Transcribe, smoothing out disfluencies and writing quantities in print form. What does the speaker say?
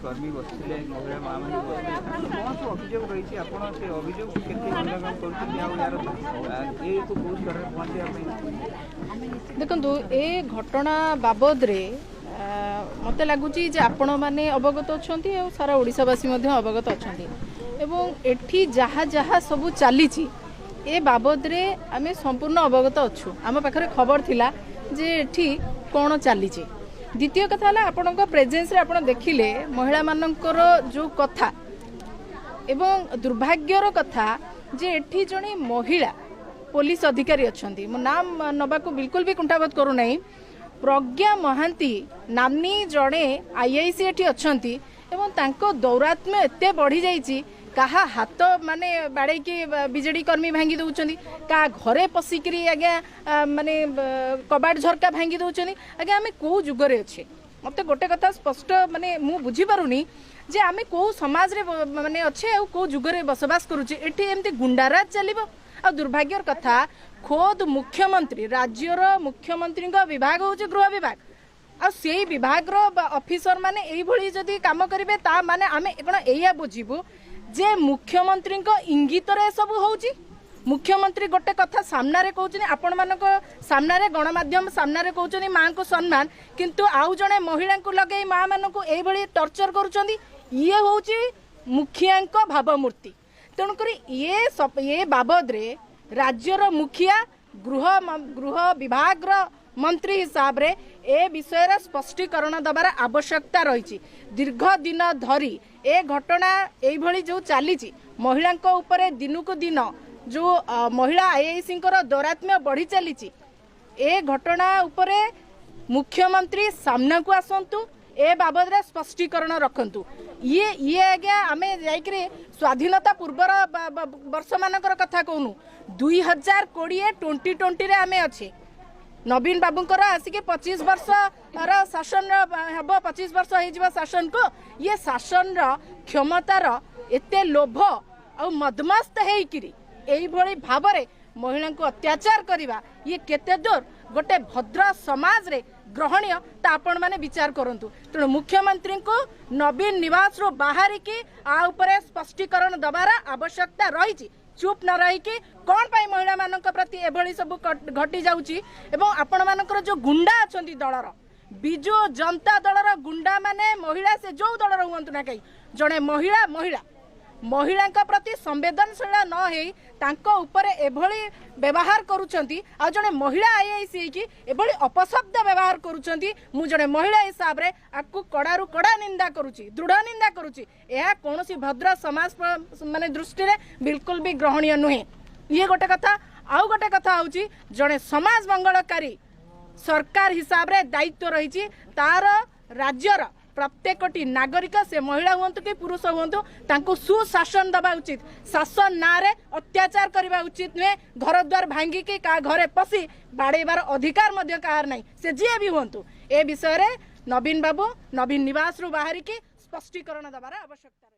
कर्मी बसते महिला माँ मैंने कौन सब अभियोग रही अभियोग देखो ए घटना बाबद रे मत लगुच आपण मैंने अवगत अच्छा सारा ओडिशावासी अवगत अच्छा एठी जहाँ जहाँ सब चली ए बाबद रे आम संपूर्ण अवगत अच्छु आम पाखे खबर थिला जे एठी कौन चली। द्वितीय कथा है आपण प्रेजेंस रे आपण देखिले महिला मानकर जो कथा एवं दुर्भाग्यर कथा जे एठी जणे महिला पुलिस अधिकारी अच्छी मो नाम नबा को बिल्कुल भी कुंठाबोध करू नहीं प्रज्ञा महांती नामनी जड़े आईआईसी एठी अच्छी एवं तांको दौरात्म्य एते बढ़ी जाइए कहा हाथ माने बाड़े की बीजेडी कर्मी भांगी दौरान क्या घरे पशिकी आज्ञा माने कबाट झरका भांगी दौरान आज्ञा आम कौ जुगरे अच्छे मत गोटे कथा स्पष्ट माने मु बुझी पारुनी जे आम कौ समाज रे माने अच्छे आ कौ जुगरे बसवास करुचे एठी एमती गुंडाराज चलिबो। आ दुर्भाग्यर कथा खोद मुख्यमंत्री राज्यर मुख्यमंत्री विभाग हूँ गृह विभाग आ से विभाग ऑफिसर माने एई भली जदी काम करिवे ता माने आमे कण एया बुझिबु जे मुख्यमंत्री इंगित सब होउची। मुख्यमंत्री गोटे कथा सामने कहते आपण मान सामने गणमाध्यम सामने कहते माँ को सम्मान किंतु आउ जड़े महिला को लगे माँ मान को यही टर्चर करुँच ये हूँ मुखिया भावमूर्ति तेणुक ये बाबद रे राज्यर मुखिया गृह विभाग मंत्री हिसाब रे ए विषय स्पष्टीकरण दबार आवश्यकता रही। दीर्घ दिन धरी ए घटना यही जो चली महिला उपरे दिनकू दिन जो महिला आईआईसी दौरात्म्य बढ़ी चली ए घटना उपरे मुख्यमंत्री सामना को आसतु ए बाबद रे स्पष्टीकरण रखंतु। ये आज्ञा आमे जाइकरे स्वाधीनता पूर्वर वर्ष मानकर कथा कहूनु 2020 रे आमे अच्छे नवीन बाबूंकर आसिके 25 वर्ष शासन हम 25 वर्ष हो शासन को ये शासन क्षमतार एते लोभ आ मदमस्त होइकिरी एई भली भावरे महिला को अत्याचार करवा ये केते दूर गोटे भद्र समाज रे ग्रहणीय ता आपण माने विचार करंतु। तेणु मुख्यमंत्री को नवीन निवास रो बाहर की आ उपरे स्पष्टीकरण दबार आवश्यकता रही। चुप न रही कौन पाई महिला मान प्रति एभली सब घटी जाउची एवं आपण मानकर जो गुंडा अच्छी दलर बिजु जनता दलर गुंडा माने महिला से जो दलर हूँ ना कहीं जड़े महिला प्रति संवेदनशील न हो तांको ऊपर एभली व्यवहार करुछंती आ जड़े महिला आईआईसी की एभली अपशब्द व्यवहार करुछंती मु जड़े महिला हिसाब रे आकु कड़ारू कड़ा निंदा करुची दृढ़ निंदा करुची यह कौनसी भद्र समाज माने दृष्टि रे बिल्कुल भी ग्रहणीय नुहे। ये गोटे कथा आउ गोटे कथा हूँ जड़े समाज मंगलकारी सरकार हिसाब रे दायित्व रही तार राज्यर प्रत्येकटी नागरिक से महिला हूँ कि पुरुष हूँ सुशासन दबा उचित शासन ना रे अत्याचार करने उचित नुहे। घर द्वार भांगिकी का घरे पशि बाड़ेबार अधिकार कहार नहीं से जी भी हूँ ए विषय नवीन बाबू नवीन निवास रु बाहर की स्पष्टीकरण दबार आवश्यकता।